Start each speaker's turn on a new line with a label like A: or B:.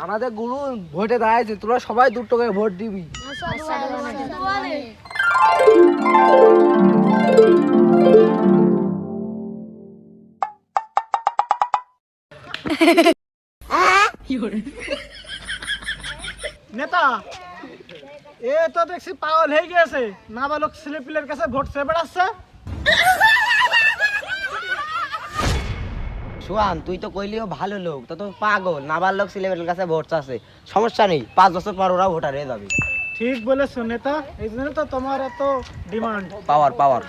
A: আমাদের গুরু ভোটে দাঁড়াইছে, তোরা সবাই 2 টাকায় ভোট দিবি।
B: নেতা এ তো দেখছি পাগল হয়ে গেছে, নাবালক ছেলেপিলের কাছে ভোট চেয়ে বেড়াচ্ছে।
C: সোহান, তুই তো কইলিও ভালো লোক, তো পাগল নাবালক ছেলেমেয়ের কাছে ভোট চাচ্ছে। সমস্যা নেই, 5 বছর পর ওরা ভোটার হয়ে যাবে।
B: ঠিক বলেছো নেতা, এই জন্য তো তোমার এত ডিমান্ড।
C: পাওয়ার